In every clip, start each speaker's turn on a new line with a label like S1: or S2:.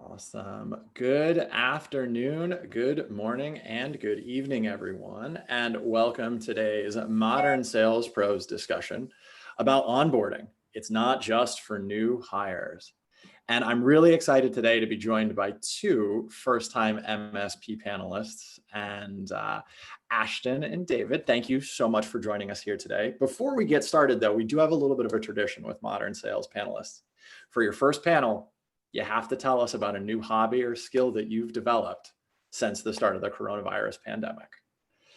S1: Awesome. Good afternoon, good morning, and good evening, everyone. And welcome to today's Modern Sales Pros discussion about onboarding. It's not just for new hires. And I'm really excited today to be joined by two first-time MSP panelists, and Ashton and David. Thank you so much for joining us here today. Before we get started, though, we do have a little bit of a tradition with Modern Sales panelists. For your first panel, you have to tell us about a new hobby or skill that you've developed since the start of the coronavirus pandemic.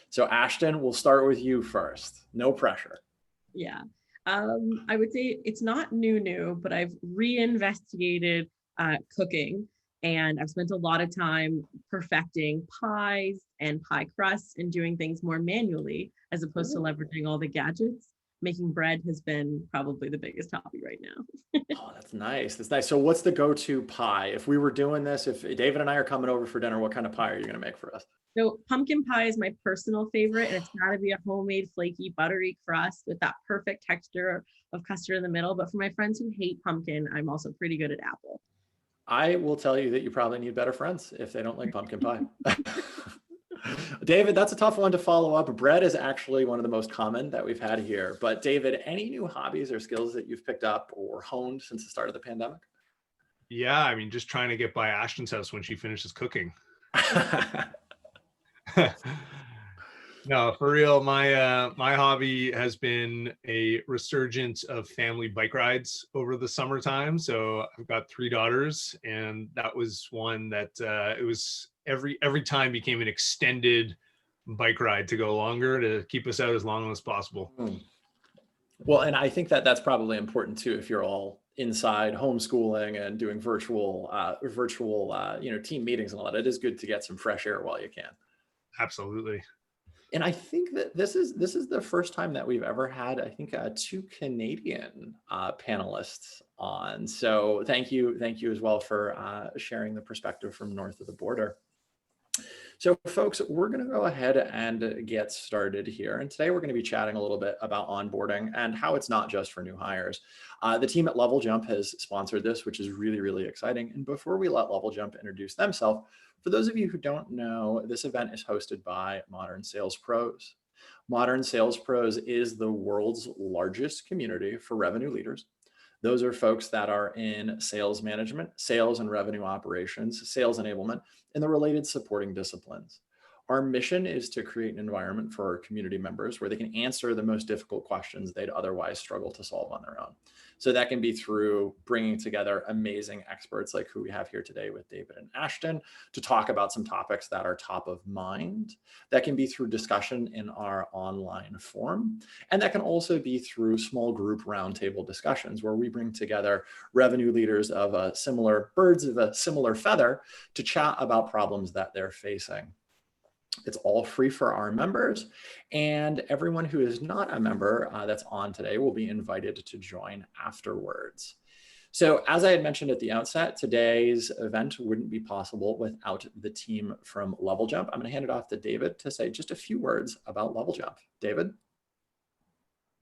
S1: So Ashton, we'll start with you first. No pressure.
S2: Yeah. I would say it's not new, but I've reinvestigated cooking, and I've spent a lot of time perfecting pies and pie crusts and doing things more manually as opposed to leveraging all the gadgets. Making bread has been probably the biggest hobby right now.
S1: Oh, that's nice. That's nice. So what's the go-to pie? If we were doing this, if David and I are coming over for dinner, what kind of pie are you going to make for us?
S2: So pumpkin pie is my personal favorite, and it's got to be a homemade, flaky, buttery crust with that perfect texture of custard in the middle. But for my friends who hate pumpkin, I'm also pretty good at apple.
S1: I will tell you that you probably need better friends if they don't like pumpkin pie. David, that's a tough one to follow up. Bread is actually one of the most common that we've had here. But David, any new hobbies or skills that you've picked up or honed since the start of the pandemic?
S3: Yeah, I mean, just trying to get by Ashton's house when she finishes cooking. No, for real, my hobby has been a resurgence of family bike rides over the summertime. So I've got 3 daughters, and that was one that it was every time became an extended bike ride to go longer, to keep us out as long as possible.
S1: Well, and I think that that's probably important too, if you're all inside homeschooling and doing virtual team meetings and all that. It is good to get some fresh air while you can.
S3: Absolutely.
S1: And I think that this is the first time that we've ever had, I think, 2 Canadian panelists on. So thank you as well for sharing the perspective from north of the border. So folks, we're going to go ahead and get started here. And today we're going to be chatting a little bit about onboarding and how it's not just for new hires. The team at Level Jump has sponsored this, which is really, really exciting. And before we let Level Jump introduce themselves, for those of you who don't know, this event is hosted by Modern Sales Pros. Modern Sales Pros is the world's largest community for revenue leaders. Those are folks that are in sales management, sales and revenue operations, sales enablement, and the related supporting disciplines. Our mission is to create an environment for our community members where they can answer the most difficult questions they'd otherwise struggle to solve on their own. So that can be through bringing together amazing experts like who we have here today with David and Ashton to talk about some topics that are top of mind. That can be through discussion in our online forum. And that can also be through small group roundtable discussions where we bring together revenue leaders of similar birds of a similar feather to chat about problems that they're facing. It's all free for our members, and everyone who is not a member that's on today will be invited to join afterwards. So as I had mentioned at the outset, today's event wouldn't be possible without the team from Level Jump. I'm going to hand it off to David to say just a few words about Level Jump. David?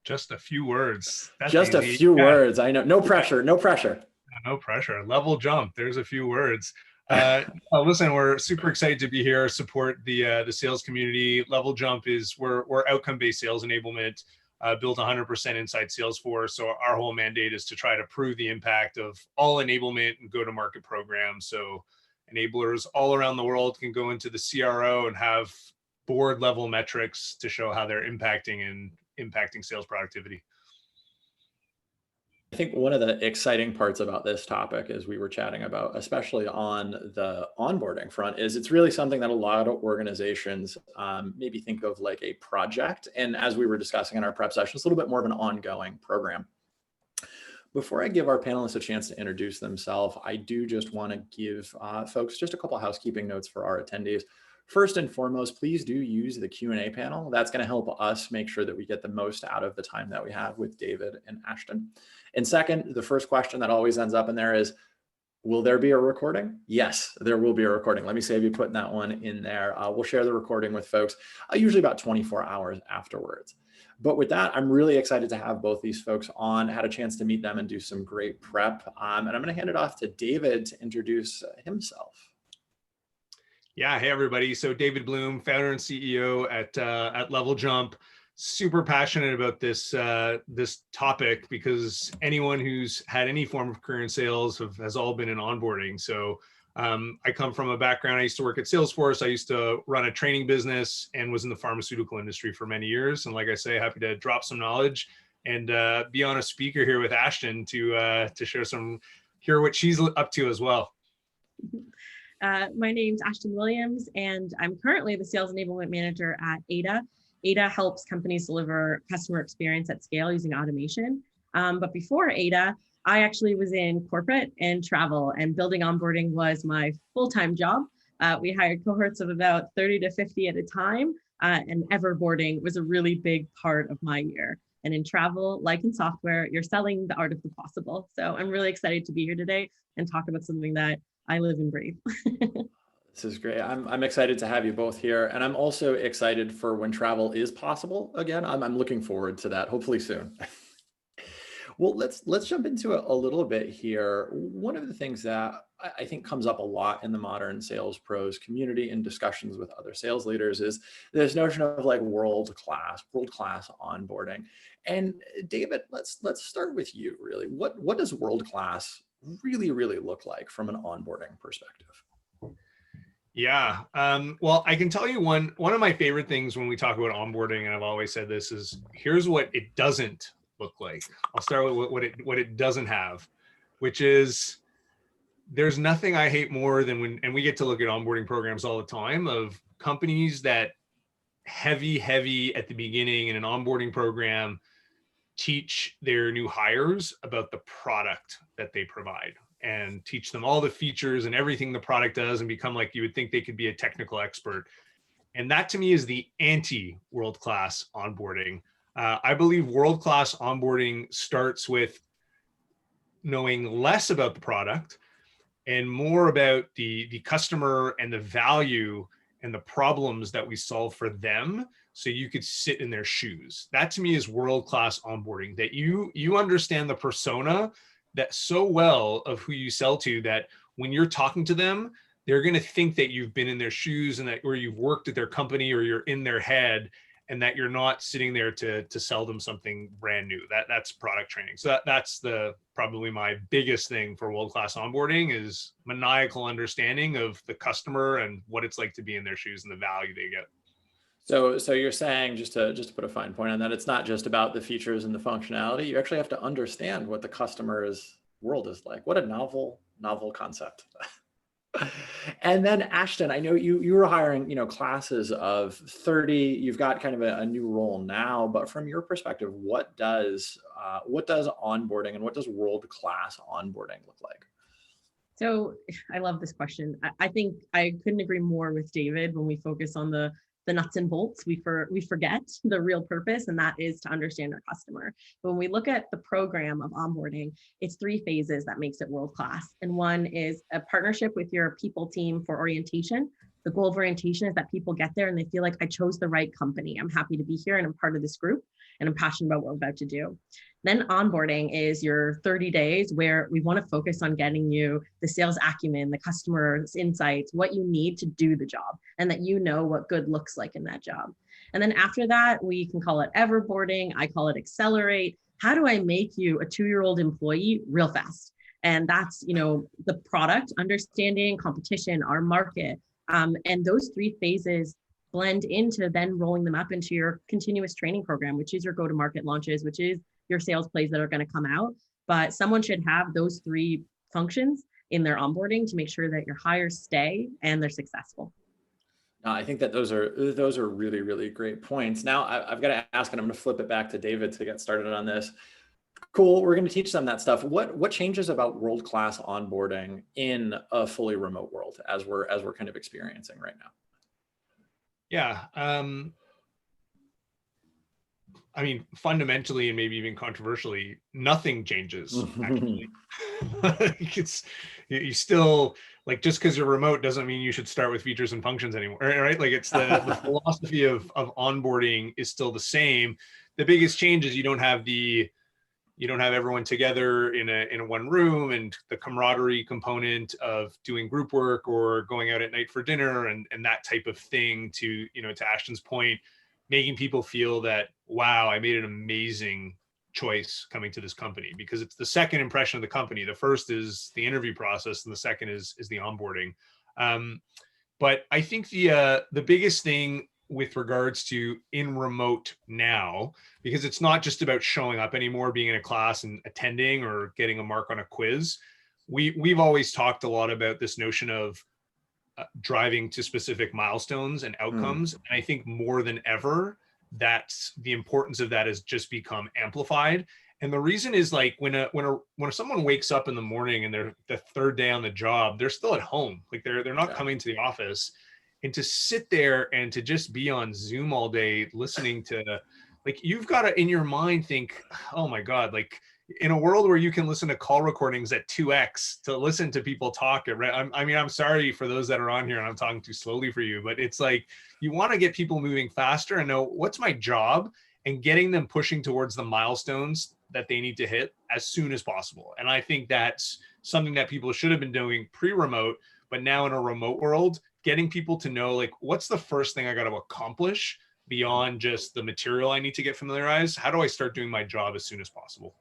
S3: Just a few words.
S1: That's just easy. A few words. I know. No pressure. No pressure.
S3: No pressure. Level Jump. There's a few words. Listen, we're super excited to be here, support the sales community. Level Jump is we're outcome-based sales enablement, built 100% inside Salesforce. So our whole mandate is to try to prove the impact of all enablement and go-to-market programs. So enablers all around the world can go into the CRO and have board level metrics to show how they're impacting sales productivity.
S1: I think one of the exciting parts about this topic, as we were chatting about, especially on the onboarding front, is it's really something that a lot of organizations maybe think of like a project. And as we were discussing in our prep session, it's a little bit more of an ongoing program. Before I give our panelists a chance to introduce themselves, I do just want to give folks just a couple of housekeeping notes for our attendees. First and foremost, please do use the Q&A panel. That's going to help us make sure that we get the most out of the time that we have with David and Ashton. And second, the first question that always ends up in there is, Will there be a recording? Yes, there will be a recording. Let me save you putting that one in there. We'll share the recording with folks, usually about 24 hours afterwards. But with that, I'm really excited to have both these folks on. Had a chance to meet them and do some great prep. And I'm going to hand it off to David to introduce himself.
S3: Yeah, hey everybody. So David Bloom, founder and CEO at Level Jump. Super passionate about this this topic because anyone who's had any form of career in sales has all been in onboarding. So I come from a background. I used to work at Salesforce. I used to run a training business and was in the pharmaceutical industry for many years. And like I say, happy to drop some knowledge and be on a speaker here with Ashton to share hear what she's up to as well.
S2: My name's Ashton Williams, and I'm currently the Sales Enablement Manager at Ada. Ada helps companies deliver customer experience at scale using automation. But before Ada, I actually was in corporate and travel, and building onboarding was my full-time job. We hired cohorts of about 30 to 50 at a time, and everboarding was a really big part of my year. And in travel, like in software, you're selling the art of the possible. So I'm really excited to be here today and talk about something that I live and breathe.
S1: This is great. I'm excited to have you both here. And I'm also excited for when travel is possible again. I'm looking forward to that, hopefully soon. Well, let's jump into it a little bit here. One of the things that I think comes up a lot in the modern sales pros community in discussions with other sales leaders is this notion of like world-class onboarding. And David, let's start with you really. What does world-class really look like from an onboarding perspective?
S3: Yeah, well, I can tell you one of my favorite things when we talk about onboarding, and I've always said this, is here's what it doesn't look like. I'll start with what it doesn't have, which is there's nothing I hate more than and we get to look at onboarding programs all the time of companies that heavy at the beginning in an onboarding program teach their new hires about the product that they provide and teach them all the features and everything the product does and become like you would think they could be a technical expert. And that to me is the anti-world-class onboarding. I believe world-class onboarding starts with knowing less about the product and more about the customer and the value and the problems that we solve for them, so you could sit in their shoes. That to me is world-class onboarding, that you understand the persona that so well of who you sell to that when you're talking to them, they're going to think that you've been in their shoes and that or you've worked at their company or you're in their head, and that you're not sitting there to sell them something brand new. That's product training. So that's probably my biggest thing for world-class onboarding is maniacal understanding of the customer and what it's like to be in their shoes and the value they get.
S1: So you're saying, just to put a fine point on that, it's not just about the features and the functionality. You actually have to understand what the customer's world is like. What a novel concept. And then Ashton, I know you were hiring, classes of 30. You've got kind of a new role now, but from your perspective, what does onboarding and what does world-class onboarding look like?
S2: So I love this question. I think I couldn't agree more with David. When we focus on the nuts and bolts, we forget the real purpose, and that is to understand our customer. But when we look at the program of onboarding, it's 3 phases that makes it world-class. And one is a partnership with your people team for orientation. The goal of orientation is that people get there and they feel like I chose the right company. I'm happy to be here and I'm part of this group and I'm passionate about what we're about to do. Then onboarding is your 30 days where we want to focus on getting you the sales acumen, the customer's insights, what you need to do the job, and that you know what good looks like in that job. And then after that, we can call it everboarding. I call it accelerate. How do I make you a 2-year-old employee real fast? And that's, the product, understanding competition, our market. And those 3 phases blend into then rolling them up into your continuous training program, which is your go-to-market launches, which is your sales plays that are going to come out. But someone should have those 3 functions in their onboarding to make sure that your hires stay and they're successful.
S1: I think that those are really great points. Now I've got to ask, and I'm going to flip it back to David to get started on this. Cool, we're going to teach them that stuff. What changes about world-class onboarding in a fully remote world as we're kind of experiencing right now?
S3: Yeah, I mean, fundamentally and maybe even controversially, nothing changes actually. Like it's you still, like, just because you're remote doesn't mean you should start with features and functions anymore, right? Like it's the philosophy of onboarding is still the same. The biggest change is you don't have everyone together in a one room, and the camaraderie component of doing group work or going out at night for dinner and that type of thing, to, you know, to Ashton's point, making people feel that, wow, I made an amazing choice coming to this company, because it's the second impression of the company. The first is the interview process, and the second is the onboarding. But I think the biggest thing with regards to in remote now, because it's not just about showing up anymore, being in a class and attending or getting a mark on a quiz. We've always talked a lot about this notion of driving to specific milestones and outcomes. And I think more than ever, that's the importance of that has just become amplified. And the reason is, like, when someone wakes up in the morning and they're the third day on the job, they're still at home. Like they're not coming to the office. And to sit there and to just be on Zoom all day listening to, like, you've got to in your mind think, oh my God, like in a world where you can listen to call recordings at 2x to listen to people talk. I mean, I'm sorry for those that are on here and I'm talking too slowly for you, but it's like, you want to get people moving faster and know what's my job, and getting them pushing towards the milestones that they need to hit as soon as possible. And I think that's something that people should have been doing pre-remote, but now in a remote world, getting people to know, like, what's the first thing I got to accomplish beyond just the material I need to get familiarized? How do I start doing my job as soon as possible?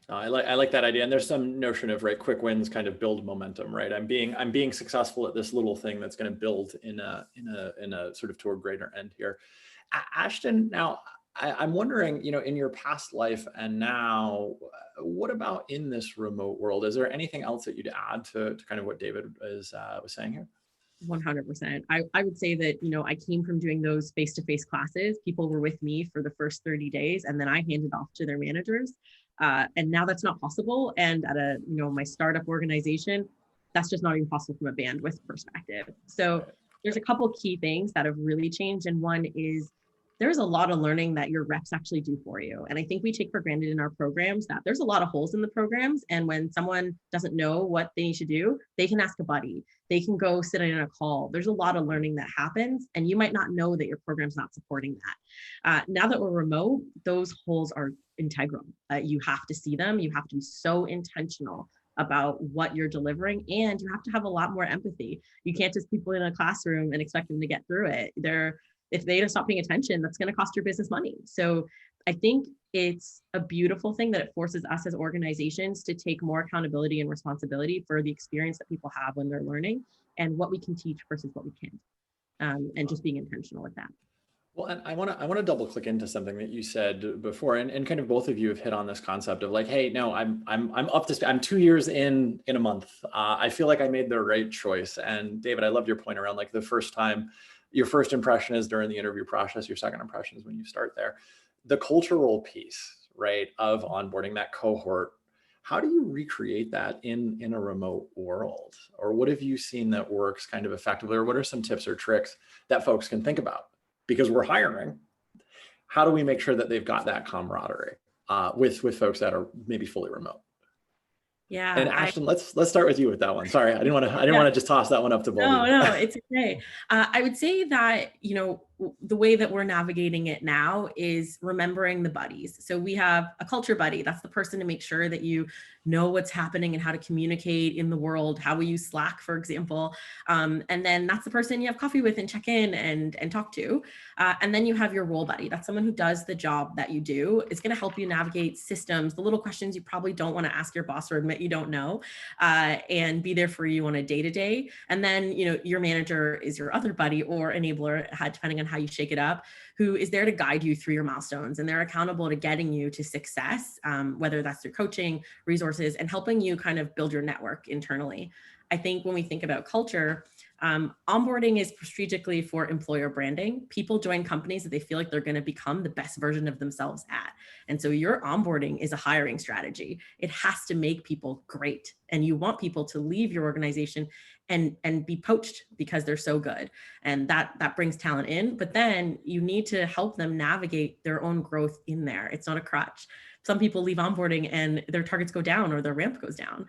S1: I like that idea. And there's some notion of, right, quick wins kind of build momentum, right? I'm being successful at this little thing that's going to build in a sort of to a greater end here. Ashton, now I'm wondering, you know, in your past life and now, what about in this remote world? Is there anything else that you'd add to kind of what David was saying here?
S2: 100%. I would say that, you know, I came from doing those face-to-face classes. People were with me for the first 30 days and then I handed off to their managers. And now that's not possible. And at my startup organization, that's just not even possible from a bandwidth perspective. So there's a couple key things that have really changed. And one is there's a lot of learning that your reps actually do for you. And I think we take for granted in our programs that there's a lot of holes in the programs. And when someone doesn't know what they need to do, they can ask a buddy. They can go sit in a call. There's a lot of learning that happens. And you might not know that your program's not supporting that. Now that we're remote, those holes are integral. You have to see them. You have to be so intentional about what you're delivering. And you have to have a lot more empathy. You can't just people in a classroom and expect them to get through it. If they don't stop paying attention, that's going to cost your business money. So I think it's a beautiful thing that it forces us as organizations to take more accountability and responsibility for the experience that people have when they're learning and what we can teach versus what we can't, and just being intentional with that.
S1: Well, and I want to double click into something that you said before, and kind of both of you have hit on this concept of, like, hey, no, I'm up to, I'm 2 years in a month. I feel like I made the right choice. And David, I loved your point around, like, the first time, your first impression is during the interview process, your second impression is when you start there. The cultural piece, right, of onboarding that cohort. How do you recreate that in a remote world? Or what have you seen that works kind of effectively? Or what are some tips or tricks that folks can think about? Because we're hiring, how do we make sure that they've got that camaraderie with folks that are maybe fully remote?
S2: Yeah.
S1: And Ashton, let's start with you with that one. Sorry, I didn't want to just toss that one up to both.
S2: No, it's okay. I would say that, you know, the way that we're navigating it now is remembering the buddies. So we have a culture buddy. That's the person to make sure that you know what's happening and how to communicate in the world, how we use Slack, for example. And then that's the person you have coffee with and check in and talk to. And then you have your role buddy. That's someone who does the job that you do. It's going to help you navigate systems, the little questions you probably don't want to ask your boss or admit you don't know, and be there for you on a day-to-day. And then, you know, your manager is your other buddy or enabler, depending on how you shake it up, who is there to guide you through your milestones, and they're accountable to getting you to success, whether that's through coaching, resources, and helping you kind of build your network internally. I think when we think about culture, Onboarding is strategically for employer branding. People join companies that they feel like they're going to become the best version of themselves at. And so your onboarding is a hiring strategy. It has to make people great. And you want people to leave your organization and be poached because they're so good. And that brings talent in, but then you need to help them navigate their own growth in there. It's not a crutch. Some people leave onboarding and their targets go down or their ramp goes down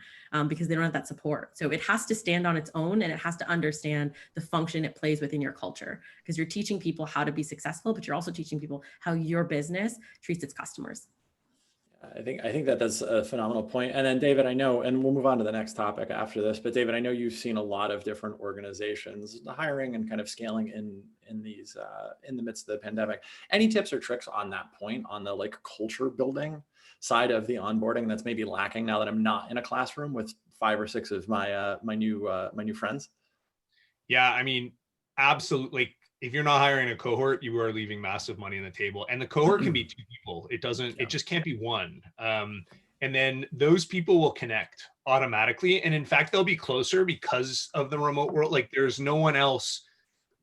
S2: because they don't have that support. So it has to stand on its own, and it has to understand the function it plays within your culture, because you're teaching people how to be successful, but you're also teaching people how your business treats its customers.
S1: I think that that's a phenomenal point. And then David, I know, and we'll move on to the next topic after this, but David, I know you've seen a lot of different organizations hiring and kind of scaling in these in the midst of the pandemic. Any tips or tricks on that point, on the like culture building side of the onboarding that's maybe lacking now that I'm not in a classroom with 5 or 6 of my new friends?
S3: Yeah, I mean, absolutely. If you're not hiring a cohort, you are leaving massive money on the table. And the cohort can be 2 people. It just can't be one. And then those people will connect automatically. And in fact, they'll be closer because of the remote world. Like there's no one else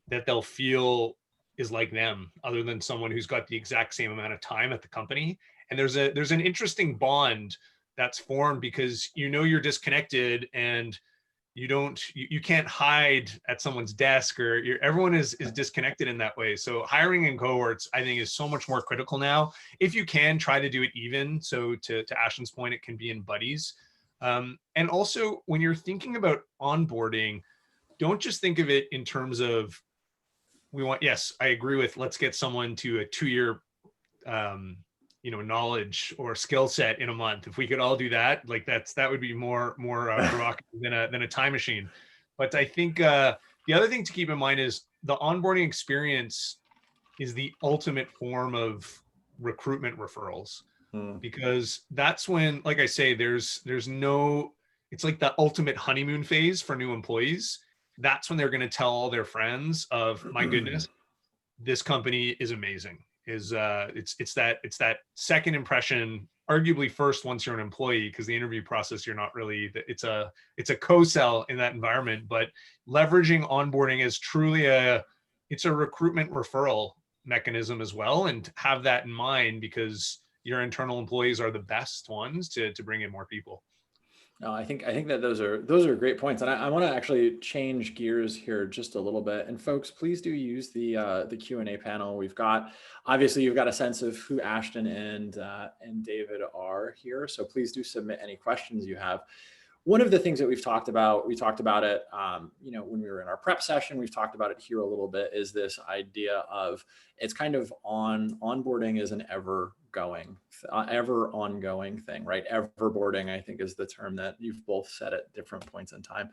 S3: that they'll feel is like them other than someone who's got the exact same amount of time at the company. And there's an interesting bond that's formed because you're disconnected and you can't hide at someone's desk, or everyone is disconnected in that way. So hiring in cohorts, I think, is so much more critical now. If you can try to do it even, so to Ashton's point, it can be in buddies. And also when you're thinking about onboarding, don't just think of it in terms of yes, I agree with, let's get someone to a 2-year knowledge or skill set in a month. If we could all do that, like that would be more provocative than a time machine. But I think the other thing to keep in mind is the onboarding experience is the ultimate form of recruitment referrals, because that's when, like I say, there's no, it's like the ultimate honeymoon phase for new employees. That's when they're going to tell all their friends of, my goodness, this company is amazing. It's that second impression, arguably first once you're an employee, because the interview process, you're not really, it's a co-sell in that environment. But leveraging onboarding is truly it's a recruitment referral mechanism as well, and have that in mind, because your internal employees are the best ones to bring in more people.
S1: No, I think that those are great points, and I want to actually change gears here just a little bit. And folks, please do use the Q&A panel. We've got, obviously, you've got a sense of who Ashton and David are here, so please do submit any questions you have. One of the things that we talked about it, when we were in our prep session, we've talked about it here a little bit, is this idea of, it's kind of onboarding is an ever ongoing thing, right? Everboarding, I think, is the term that you've both said at different points in time.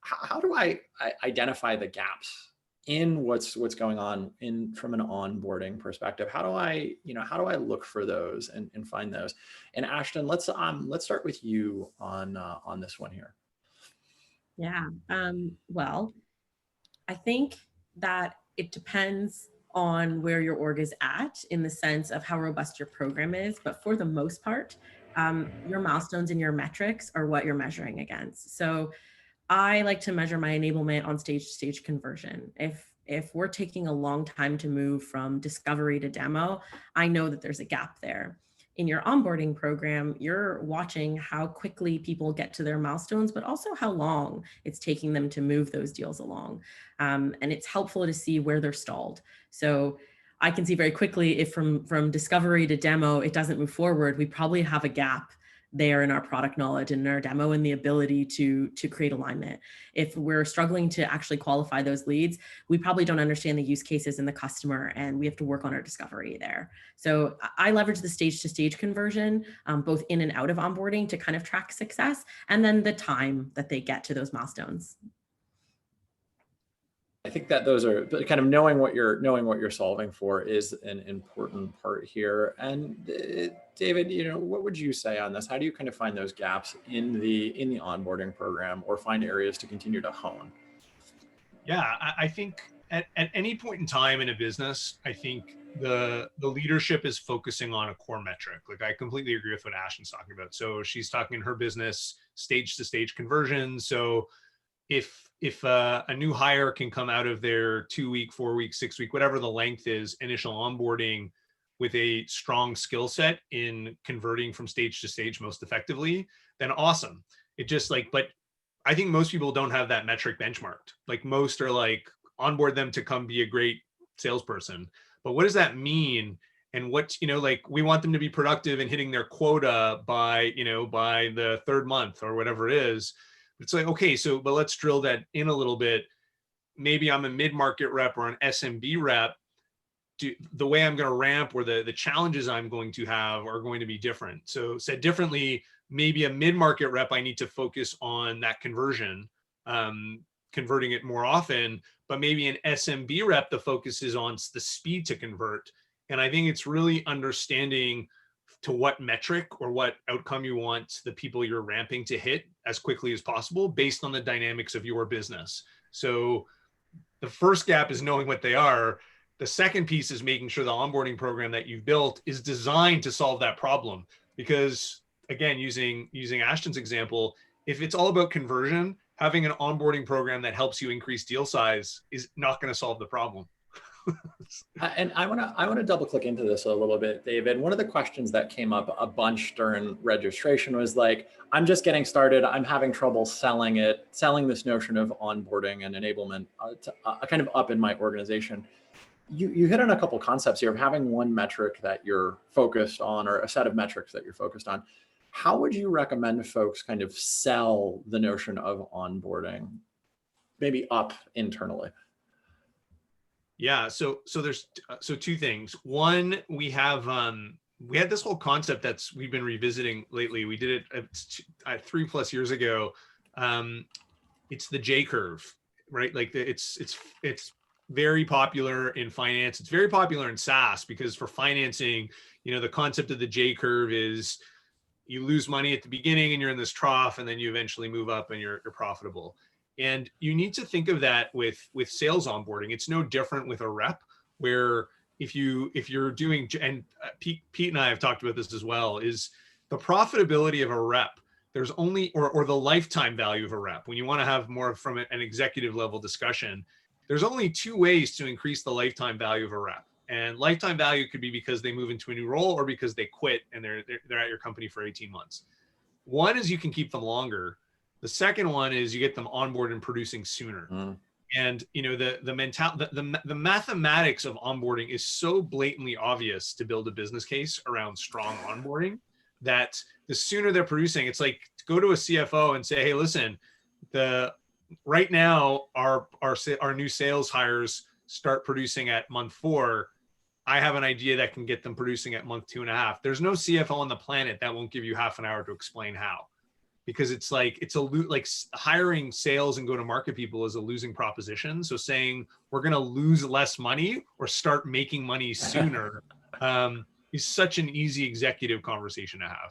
S1: How do I identify the gaps in what's going on from an onboarding perspective? How do I look for those and find those? And Ashton, let's start with you on this one here.
S2: Yeah. Well, I think that it depends on where your org is at, in the sense of how robust your program is. But for the most part, your milestones and your metrics are what you're measuring against. So I like to measure my enablement on stage to stage conversion. If we're taking a long time to move from discovery to demo, I know that there's a gap there. In your onboarding program, you're watching how quickly people get to their milestones, but also how long it's taking them to move those deals along. And it's helpful to see where they're stalled. So I can see very quickly if from discovery to demo, it doesn't move forward, we probably have a gap there in our product knowledge and in our demo and the ability to create alignment. If we're struggling to actually qualify those leads, we probably don't understand the use cases and the customer, and we have to work on our discovery there. So I leverage the stage to stage conversion, both in and out of onboarding, to kind of track success, and then the time that they get to those milestones.
S1: I think that those are kind of knowing what you're solving for is an important part here. And David, what would you say on this? How do you kind of find those gaps in the onboarding program, or find areas to continue to hone?
S3: Yeah, I think at any point in time in a business, I think the leadership is focusing on a core metric. Like, I completely agree with what Ashton's talking about. So she's talking in her business stage to stage conversion. So if a new hire can come out of their 2-week, 4-week, 6-week, whatever the length is, initial onboarding with a strong skill set in converting from stage to stage most effectively, then awesome. It just like, but I think most people don't have that metric benchmarked. Like most are like onboard them to come be a great salesperson. But what does that mean? And what, like we want them to be productive and hitting their quota by, by the 3rd month or whatever it is. It's like, okay, so, but let's drill that in a little bit. Maybe I'm a mid-market rep or an SMB rep. The way I'm going to ramp or the challenges I'm going to have are going to be different. So said differently, maybe a mid-market rep, I need to focus on that conversion, converting it more often, but maybe an SMB rep, the focus is on the speed to convert. And I think it's really understanding to what metric or what outcome you want the people you're ramping to hit as quickly as possible based on the dynamics of your business. So the first gap is knowing what they are. The second piece is making sure the onboarding program that you've built is designed to solve that problem. Because again, using Ashton's example, if it's all about conversion, having an onboarding program that helps you increase deal size is not going to solve the problem.
S1: And I want to double click into this a little bit, David. One of the questions that came up a bunch during registration was like, I'm just getting started. I'm having trouble selling this notion of onboarding and enablement kind of up in my organization. You hit on a couple concepts here of having one metric that you're focused on or a set of metrics that you're focused on. How would you recommend folks kind of sell the notion of onboarding, maybe up internally?
S3: Yeah, so there's 2 things. One, we had this whole concept we've been revisiting lately. We did it 3+ years ago. It's the J curve, right? Like it's very popular in finance. It's very popular in SaaS because for financing, the concept of the J curve is you lose money at the beginning and you're in this trough, and then you eventually move up and you're profitable. And you need to think of that with sales onboarding. It's no different with a rep, where if you're doing, and Pete and I have talked about this as well, is the profitability of a rep. There's only, or the lifetime value of a rep. When you want to have more from an executive level discussion, there's only 2 ways to increase the lifetime value of a rep. And lifetime value could be because they move into a new role or because they quit and they're at your company for 18 months. One is you can keep them longer. The second one is you get them on board and producing sooner. And the mathematics of onboarding is so blatantly obvious to build a business case around strong onboarding that the sooner they're producing, it's like go to a CFO and say, hey, listen, right now our new sales hires start producing at month 4. I have an idea that can get them producing at month 2.5. There's no CFO on the planet that won't give you half an hour to explain how. Because it's like hiring sales and go-to-market people is a losing proposition. So saying we're going to lose less money or start making money sooner is such an easy executive conversation to have.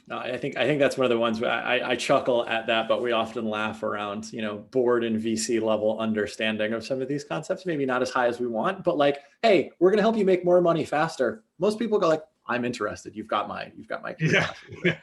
S1: No, I think that's one of the ones where I chuckle at that, but we often laugh around, board and VC level understanding of some of these concepts. Maybe not as high as we want, but like, hey, we're going to help you make more money faster. Most people go like, I'm interested. You've got my curiosity.
S3: Yeah.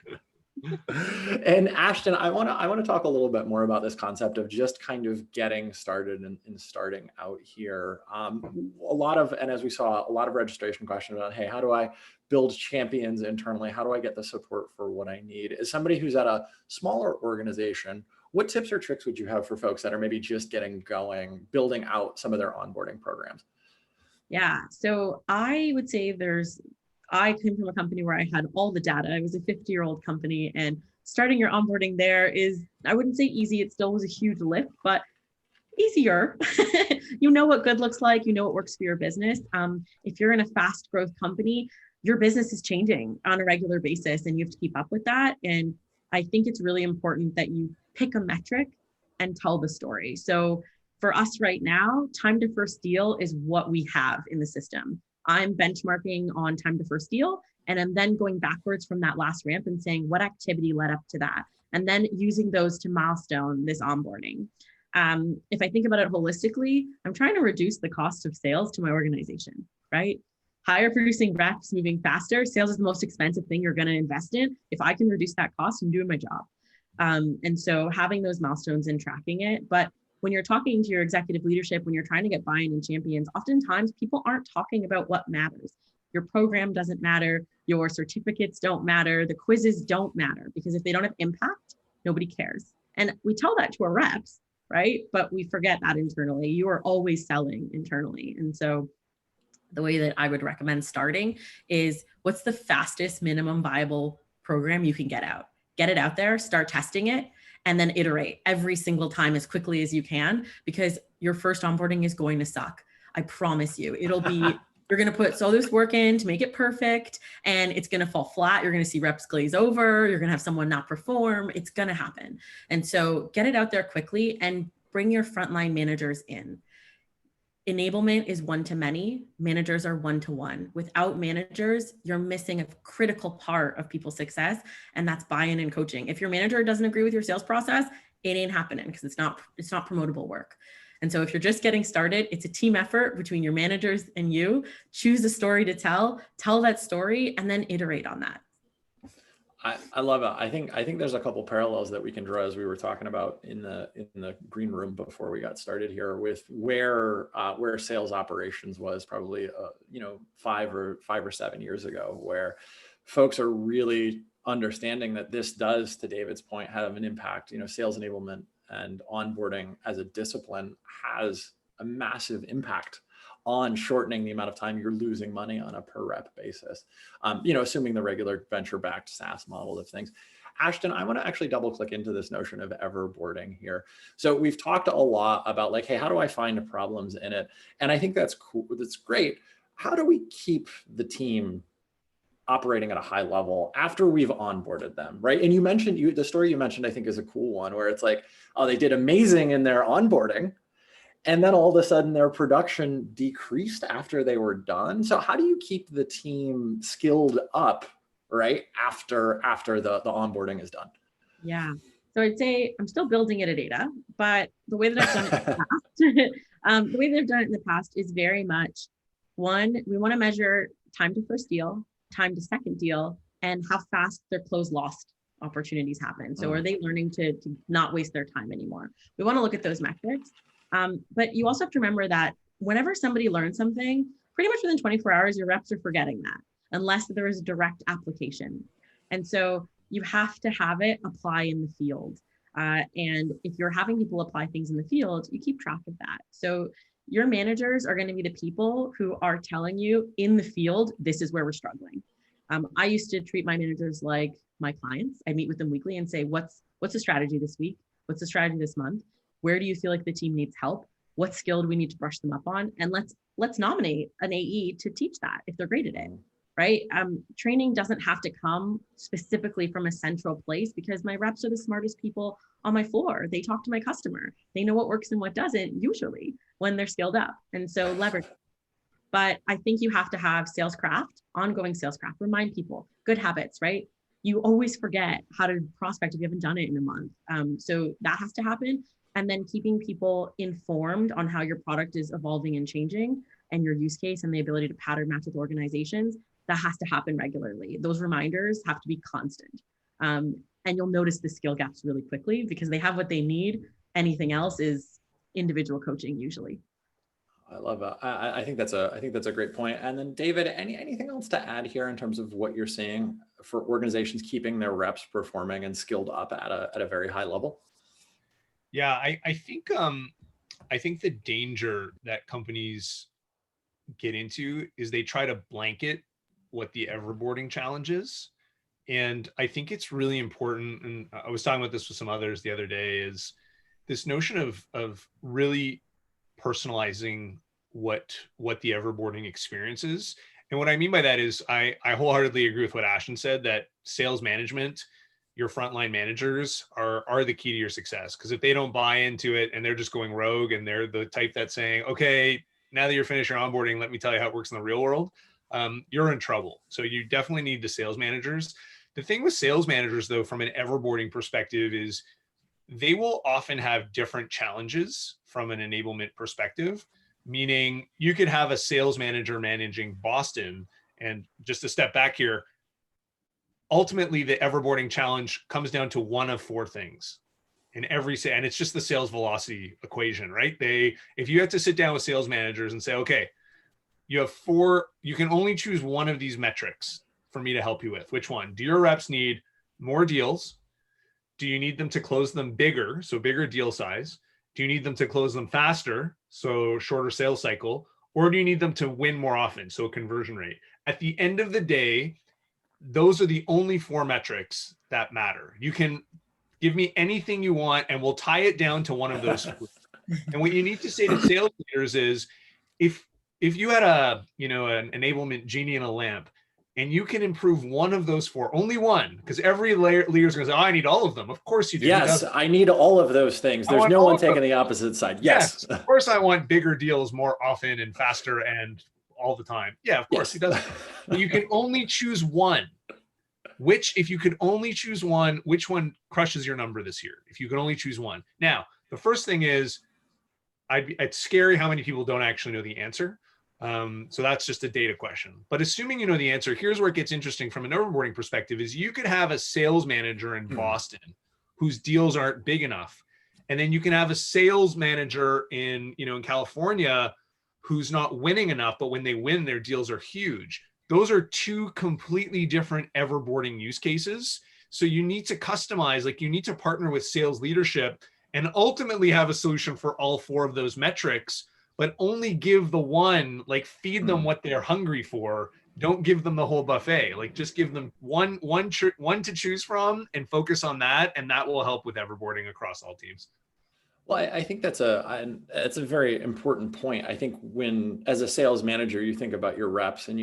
S1: And Ashton, I want to talk a little bit more about this concept of just kind of getting started and starting out here. As we saw, a lot of registration questions on, hey, how do I build champions internally? How do I get the support for what I need? As somebody who's at a smaller organization, what tips or tricks would you have for folks that are maybe just getting going, building out some of their onboarding programs?
S2: Yeah, so I would say I came from a company where I had all the data. It was a 50-year-old company, and starting your onboarding there is, I wouldn't say easy. It still was a huge lift, but easier. You know what good looks like. You know what works for your business. If you're in a fast growth company, your business is changing on a regular basis, and you have to keep up with that. And I think it's really important that you pick a metric and tell the story. So for us right now, time to first deal is what we have in the system. I'm benchmarking on time to first deal, and I'm then going backwards from that last ramp and saying what activity led up to that, and then using those to milestone this onboarding. If I think about it holistically, I'm trying to reduce the cost of sales to my organization, right? Higher producing reps moving faster. Sales is the most expensive thing you're going to invest in. If I can reduce that cost, I'm doing my job. And so having those milestones and tracking it. But when you're talking to your executive leadership, when you're trying to get buy-in and champions, oftentimes people aren't talking about what matters. Your program doesn't matter. Your certificates don't matter. The quizzes don't matter, because if they don't have impact, nobody cares. And we tell that to our reps, right? But we forget that internally. You are always selling internally. And so the way that I would recommend starting is, what's the fastest minimum viable program you can get out? Get it out there, start testing it, and then iterate every single time as quickly as you can, because your first onboarding is going to suck. I promise you. It'll be, you're going to put all this work in to make it perfect, and it's going to fall flat. You're going to see reps glaze over. You're going to have someone not perform. It's going to happen. And so get it out there quickly and bring your frontline managers in. Enablement is one-to-many. Managers are one-to-one. Without managers, you're missing a critical part of people's success, and that's buy-in and coaching. If your manager doesn't agree with your sales process, it ain't happening, because it's not promotable work. And so if you're just getting started, it's a team effort between your managers and you. Choose a story to tell that story, and then iterate on that.
S1: I love it. I think there's a couple parallels that we can draw, as we were talking about in the green room before we got started here, with where sales operations was probably 5 or 7 years ago, where folks are really understanding that this does, to David's point, have an impact. Sales enablement and onboarding as a discipline has a massive impact on shortening the amount of time you're losing money on a per rep basis, assuming the regular venture-backed SaaS model of things. Ashton, I want to actually double click into this notion of everboarding here. So we've talked a lot about, like, hey, how do I find problems in it? And I think that's cool. That's great. How do we keep the team operating at a high level after we've onboarded them, right? And you mentioned, the story you mentioned, I think, is a cool one, where it's like, oh, they did amazing in their onboarding, and then all of a sudden their production decreased after they were done. So how do you keep the team skilled up, right, after the onboarding is done?
S2: Yeah. So I'd say I'm still building it at Ada, but the way that I've done it in the past, is very much, one, we want to measure time to first deal, time to second deal, and how fast their close lost opportunities happen. So are they learning to not waste their time anymore? We want to look at those metrics. But you also have to remember that whenever somebody learns something, pretty much within 24 hours, your reps are forgetting that, unless there is a direct application. And so you have to have it apply in the field. And if you're having people apply things in the field, you keep track of that. So your managers are going to be the people who are telling you in the field, this is where we're struggling. I used to treat my managers like my clients. I meet with them weekly and say, what's the strategy this week? What's the strategy this month? Where do you feel like the team needs help? What skill do we need to brush them up on? And let's nominate an AE to teach that if they're great at it, right? Training doesn't have to come specifically from a central place, because my reps are the smartest people on my floor. They talk to my customer. They know what works and what doesn't, usually, when they're skilled up. And so leverage. But I think you have to have salescraft, ongoing salescraft, remind people, good habits, right? You always forget how to prospect if you haven't done it in a month. So that has to happen. And then keeping people informed on how your product is evolving and changing, and your use case and the ability to pattern match with organizations, that has to happen regularly. Those reminders have to be constant. And you'll notice the skill gaps really quickly, because they have what they need. Anything else is individual coaching usually.
S1: I love it. I think that's a great point. And then David, anything else to add here in terms of what you're seeing for organizations keeping their reps performing and skilled up at a very high level?
S3: Yeah, I think the danger that companies get into is they try to blanket what the everboarding challenge is. And I think it's really important, and I was talking about this with some others the other day, is this notion of really personalizing what the everboarding experience is. And what I mean by that is I wholeheartedly agree with what Ashton said, that sales management, your frontline managers are the key to your success. Because if they don't buy into it and they're just going rogue, and they're the type that's saying, okay, now that you're finished your onboarding, let me tell you how it works in the real world, you're in trouble. So you definitely need the sales managers. The thing with sales managers, though, from an everboarding perspective, is they will often have different challenges from an enablement perspective, meaning you could have a sales manager managing Boston. And just to step back here, ultimately the everboarding challenge comes down to one of four things in every sale, and it's just the sales velocity equation, right? If you have to sit down with sales managers and say, okay, you have four, you can only choose one of these metrics for me to help you with. Which one? Do your reps need more deals? Do you need them to close them bigger, so bigger deal size? Do you need them to close them faster, so shorter sales cycle? Or do you need them to win more often, so conversion rate? At the end of the day, those are the only four metrics that matter. You can give me anything you want and we'll tie it down to one of those. And what you need to say to sales leaders is, if you had an enablement genie in a lamp, and you can improve one of those four, only one, because every leader's going to say, oh, I need all of them. Of course you do.
S1: Yes, I need all of those things. There's no one taking the opposite side. Yes.
S3: Of course I want bigger deals more often and faster and all the time. Yeah, of course he does. But you can only choose one. If you could only choose one, which one crushes your number this year? If you can only choose one. Now, the first thing is, it's scary how many people don't actually know the answer. So that's just a data question. But assuming you know the answer, here's where it gets interesting from an overboarding perspective is you could have a sales manager in Boston whose deals aren't big enough. And then you can have a sales manager in California who's not winning enough, but when they win, their deals are huge. Those are two completely different everboarding use cases. So you need to customize, like you need to partner with sales leadership and ultimately have a solution for all four of those metrics, but only give the one, like feed them what they're hungry for. Don't give them the whole buffet. Like just give them one to choose from and focus on that. And that will help with everboarding across all teams.
S1: Well, I think that's a very important point. I think when, as a sales manager, you think about your reps and,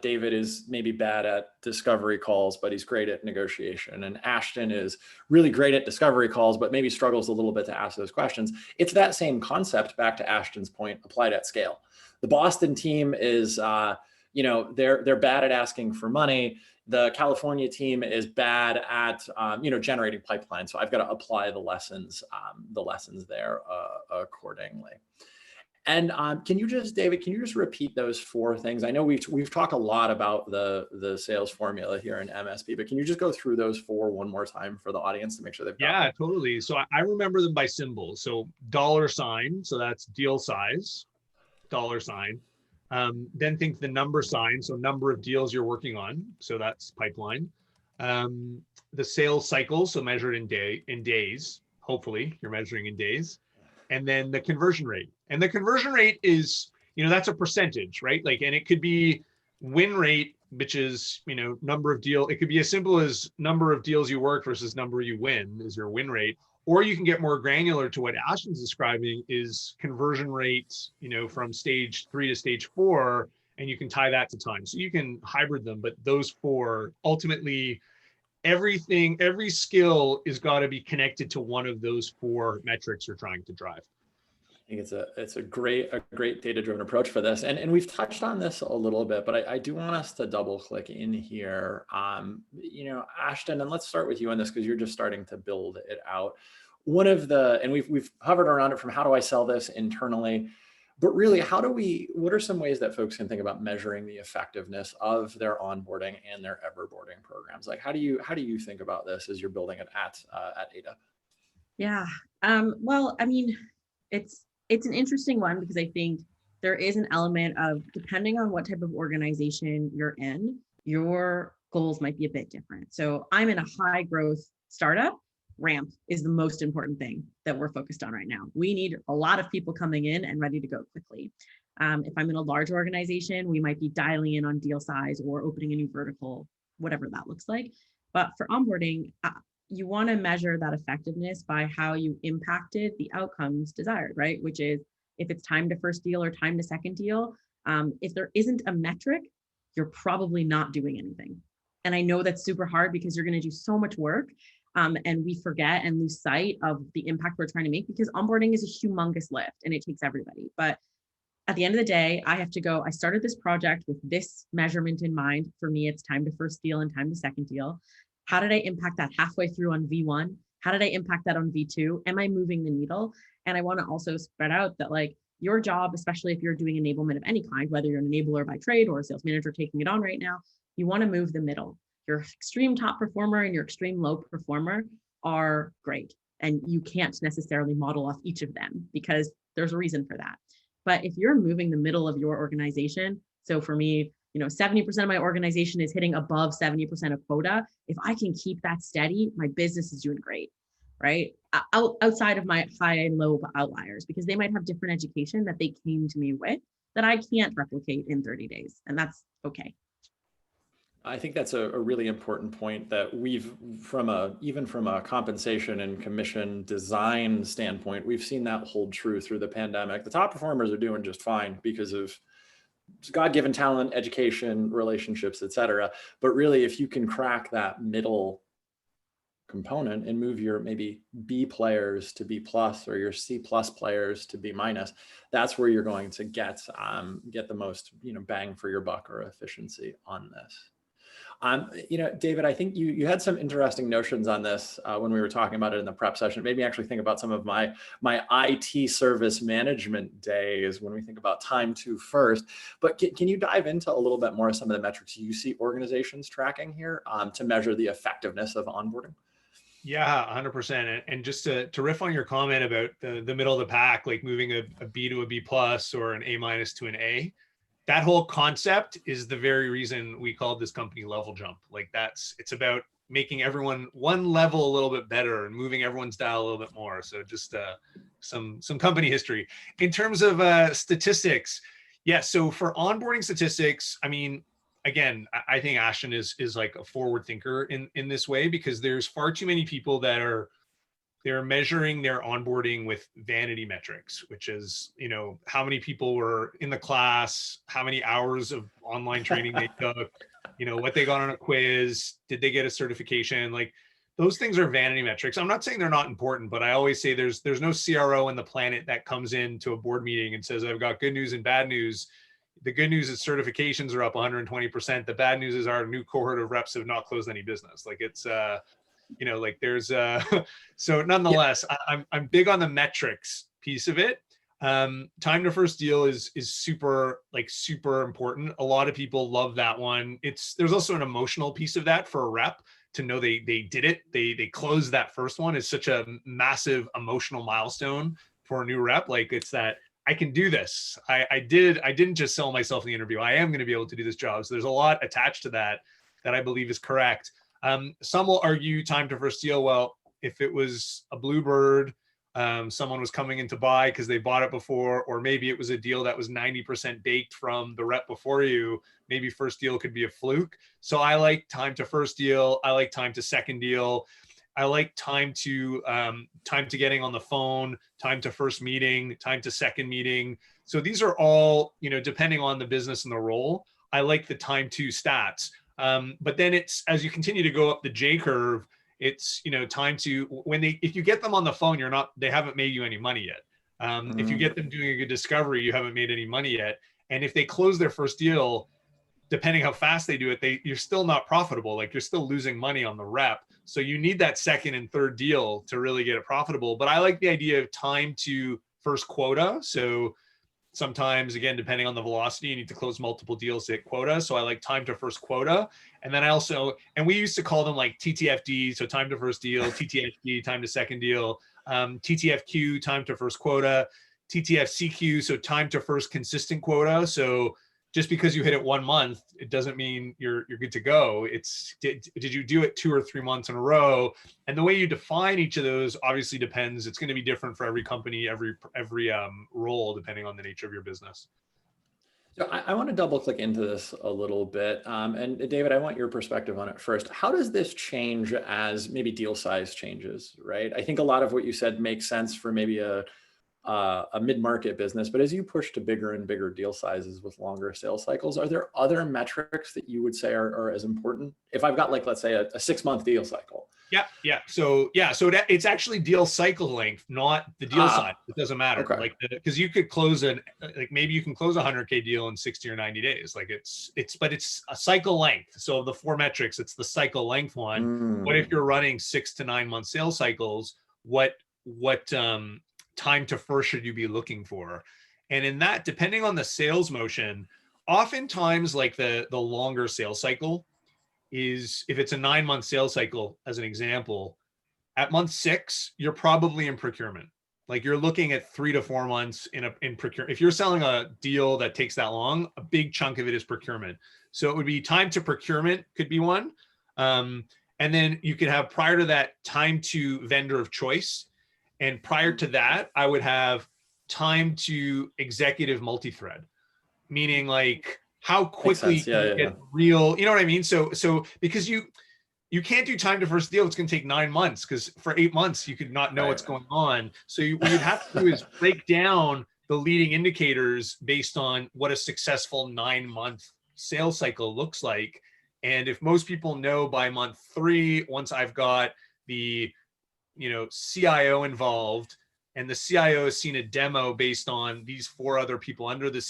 S1: David is maybe bad at discovery calls, but he's great at negotiation. And Ashton is really great at discovery calls, but maybe struggles a little bit to ask those questions. It's that same concept, back to Ashton's point, applied at scale. The Boston team is, they're bad at asking for money. The California team is bad at, generating pipeline. So I've got to apply the lessons there accordingly. And David, can you just repeat those four things? I know we've talked a lot about the sales formula here in MSP, but can you just go through those four one more time for the audience to make sure they've got them?
S3: Yeah, totally. So I remember them by symbols. So $sign, so that's deal size, $sign. Then think the number sign, so number of deals you're working on, so that's pipeline. The sales cycle, so measured in days, hopefully you're measuring in days. And then the conversion rate. And the conversion rate is, that's a percentage, right? Like, and it could be win rate, which is, number of deals. It could be as simple as number of deals you work versus number you win is your win rate. Or you can get more granular to what Ashton's describing is conversion rates, from stage 3 to stage 4, and you can tie that to time. So you can hybrid them, but those four, ultimately, every skill is got to be connected to one of those four metrics you're trying to drive.
S1: I think it's a great data-driven approach for this. And we've touched on this a little bit, but I do want us to double click in here. Ashton, and let's start with you on this because you're just starting to build it out. And we've hovered around it from how do I sell this internally, but really what are some ways that folks can think about measuring the effectiveness of their onboarding and their everboarding programs? Like how do you think about this as you're building it at Ada?
S2: Yeah. Well, I mean, it's an interesting one because I think there is an element of, depending on what type of organization you're in, your goals might be a bit different. So I'm in a high growth startup. Ramp is the most important thing that we're focused on right now. We need a lot of people coming in and ready to go quickly. If I'm in a large organization, we might be dialing in on deal size or opening a new vertical, whatever that looks like. But for onboarding, you want to measure that effectiveness by how you impacted the outcomes desired, right? Which is if it's time to first deal or time to second deal, if there isn't a metric, you're probably not doing anything. And I know that's super hard because you're going to do so much work. And we forget and lose sight of the impact we're trying to make because onboarding is a humongous lift and it takes everybody. But at the end of the day, I have to go, I started this project with this measurement in mind. For me, it's time to first deal and time to second deal. How did I impact that halfway through on V1? How did I impact that on V2? Am I moving the needle? And I want to also spread out that like your job, especially if you're doing enablement of any kind, whether you're an enabler by trade or a sales manager taking it on right now, you want to move the middle. Your extreme top performer and your extreme low performer are great. And you can't necessarily model off each of them because there's a reason for that. But if you're moving the middle of your organization, so for me, 70% of my organization is hitting above 70% of quota. If I can keep that steady, my business is doing great, right? Outside of my high and low outliers, because they might have different education that they came to me with that I can't replicate in 30 days. And that's okay.
S1: I think that's a really important point that we've, even from a compensation and commission design standpoint, we've seen that hold true through the pandemic. The top performers are doing just fine because of God-given talent, education, relationships, et cetera. But really, if you can crack that middle component and move your maybe B players to B plus or your C plus players to B minus, that's where you're going to get the most bang for your buck or efficiency on this. David, I think you had some interesting notions on this when we were talking about it in the prep session. It made me actually think about some of my IT service management days when we think about time to first. But can you dive into a little bit more of some of the metrics you see organizations tracking here to measure the effectiveness of onboarding?
S3: Yeah, 100%. And just to riff on your comment about the middle of the pack, like moving a B to a B plus or an A minus to an A, that whole concept is the very reason we called this company Level Jump. Like it's about making everyone one level a little bit better and moving everyone's dial a little bit more. So just some company history. In terms of statistics, yeah, so for onboarding statistics, I mean, again, I think Ashton is like a forward thinker in this way, because there's far too many people that they're measuring their onboarding with vanity metrics, which is, how many people were in the class, how many hours of online training they took, what they got on a quiz, did they get a certification? Like those things are vanity metrics. I'm not saying they're not important, but I always say there's no CRO on the planet that comes into a board meeting and says, I've got good news and bad news. The good news is certifications are up 120%. The bad news is our new cohort of reps have not closed any business. Like it's, like there's so nonetheless, yeah. I'm big on the metrics piece of it. Time to first deal is super important. A lot of people love that one. There's also an emotional piece of that for a rep to know they did it. They closed that first one. Is such a massive emotional milestone for a new rep. Like it's that I can do this. I didn't just sell myself in the interview. I am going to be able to do this job. So there's a lot attached to that I believe is correct. Some will argue time to first deal. Well, if it was a bluebird, someone was coming in to buy because they bought it before, or maybe it was a deal that was 90% baked from the rep before you, maybe first deal could be a fluke. So I like time to first deal. I like time to second deal. I like time to getting on the phone, time to first meeting, time to second meeting. So these are all, depending on the business and the role, I like the time to stats. But then it's, as you continue to go up the J curve, it's, time to, if you get them on the phone, they haven't made you any money yet. If you get them doing a good discovery, you haven't made any money yet. And if they close their first deal, depending how fast they do it, you're still not profitable. Like you're still losing money on the rep. So you need that second and third deal to really get it profitable. But I like the idea of time to first quota. So sometimes, again, depending on the velocity, you need to close multiple deals to hit quota. So I like time to first quota. And then and we used to call them like TTFD. So time to first deal, TTFD, time to second deal, TTFQ, time to first quota, TTFCQ. So time to first consistent quota. So just because you hit it 1 month, it doesn't mean you're good to go. Did you do it 2 or 3 months in a row? And the way you define each of those obviously depends. It's going to be different for every company, every role, depending on the nature of your business.
S1: So I want to double click into this a little bit. And David, I want your perspective on it first. How does this change as maybe deal size changes, right? I think a lot of what you said makes sense for maybe a mid-market business, but as you push to bigger and bigger deal sizes with longer sales cycles, are there other metrics that you would say are as important? If I've got let's say a 6-month deal cycle.
S3: Yeah. So it's actually deal cycle length, not the deal size. It doesn't matter.
S1: Okay.
S3: Because you could close maybe you can close a 100K deal in 60 or 90 days. But it's a cycle length. So of the 4 metrics, it's the cycle length one. What if you're running 6 to 9 month sales cycles? What time to first should you be looking for? And in that, depending on the sales motion, oftentimes like the longer sales cycle, is if it's a 9-month sales cycle, as an example, at month 6, you're probably in procurement. Like you're looking at 3 to 4 months in procurement. If you're selling a deal that takes that long, a big chunk of it is procurement. So it would be time to procurement could be one. And then you could have prior to that time to vendor of choice. And prior to that, I would have time to executive multi-thread, meaning like how quickly
S1: Yeah,
S3: you get real, you know what I mean? So because you can't do time to first deal. It's going to take 9 months because for 8 months, you could not know what's going on. So what you'd have to do is break down the leading indicators based on what a successful 9-month sales cycle looks like. And if most people know by month 3, once I've got the, CIO involved and the CIO has seen a demo based on these 4 other people under the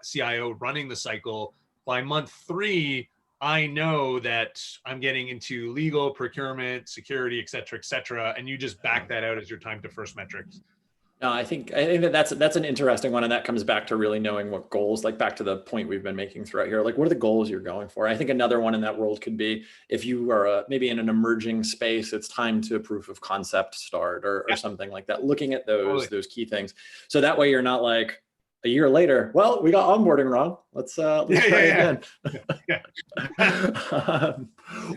S3: CIO running the cycle, by month 3, I know that I'm getting into legal, procurement, security, et cetera, and you just back that out as your time to first metrics.
S1: No, I think that that's an interesting one, and that comes back to really knowing what goals, like back to the point we've been making throughout here. Like, what are the goals you're going for? I think another one in that world could be if you are maybe in an emerging space, it's time to proof of concept start or something like that. Looking at those key things, so that way you're not like a year later, well, we got onboarding wrong. Let's try again.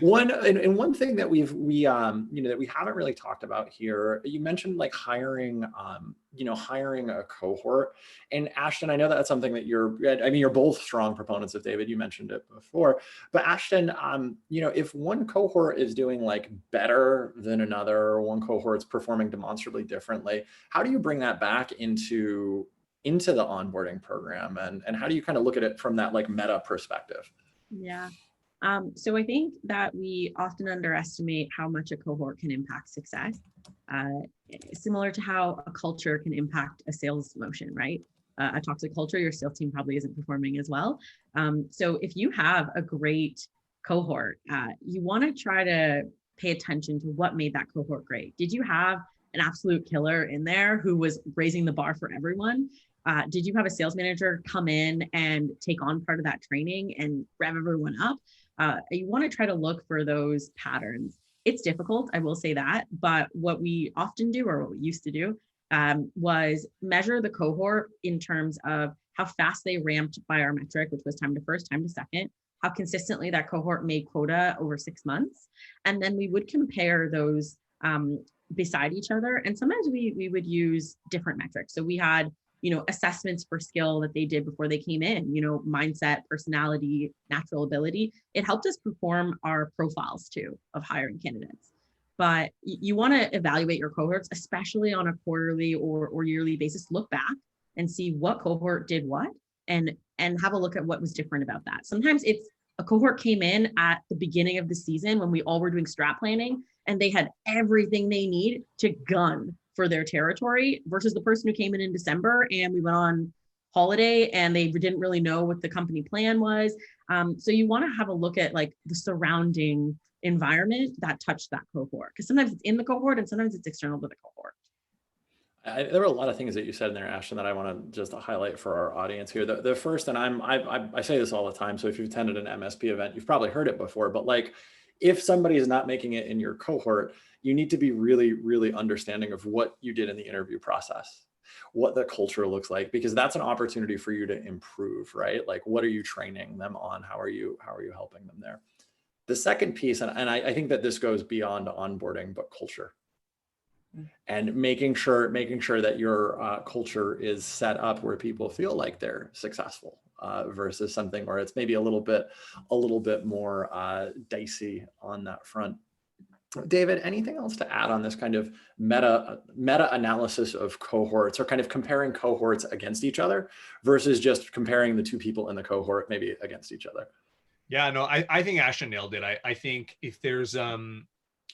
S1: One thing that we that we haven't really talked about here, you mentioned like hiring a cohort. And Ashton, I know that's something that you're both strong proponents of. David, you mentioned it before, but Ashton, if one cohort is doing like better than another, or one cohort's performing demonstrably differently, how do you bring that back into the onboarding program, and how do you kind of look at it from that like meta perspective?
S2: Yeah. So I think that we often underestimate how much a cohort can impact success, similar to how a culture can impact a sales motion, right? A toxic culture, your sales team probably isn't performing as well. So if you have a great cohort, you want to try to pay attention to what made that cohort great. Did you have an absolute killer in there who was raising the bar for everyone? Did you have a sales manager come in and take on part of that training and rev everyone up? You want to try to look for those patterns. It's difficult, I will say that, but what we often do, or what we used to do, was measure the cohort in terms of how fast they ramped by our metric, which was time to first, time to second, how consistently that cohort made quota over 6 months. And then we would compare those beside each other. And sometimes we would use different metrics. So we had assessments for skill that they did before they came in, mindset, personality, natural ability. It helped us perform our profiles too of hiring candidates. But you want to evaluate your cohorts, especially on a quarterly or yearly basis. Look back and see what cohort did what, and have a look at what was different about that. Sometimes it's a cohort came in at the beginning of the season when we all were doing strat planning, and they had everything they need to gun for their territory, versus the person who came in December and we went on holiday and they didn't really know what the company plan was. So you want to have a look at like the surrounding environment that touched that cohort, because sometimes it's in the cohort and sometimes it's external to the cohort.
S1: There were a lot of things that you said in there, Ashton, that I want to just highlight for our audience here. The first, and I say this all the time, so if you've attended an MSP event, you've probably heard it before, but like, if somebody is not making it in your cohort, you need to be really, really understanding of what you did in the interview process, what the culture looks like, because that's an opportunity for you to improve, right? Like, what are you training them on? How are you helping them there? The second piece, and I think that this goes beyond onboarding, but culture. And making sure that your culture is set up where people feel like they're successful, versus something where it's maybe a little bit more dicey on that front. David, anything else to add on this kind of meta analysis of cohorts, or kind of comparing cohorts against each other versus just comparing the two people in the cohort maybe against each other?
S3: Yeah, no, I think Ashton nailed it. I think if there's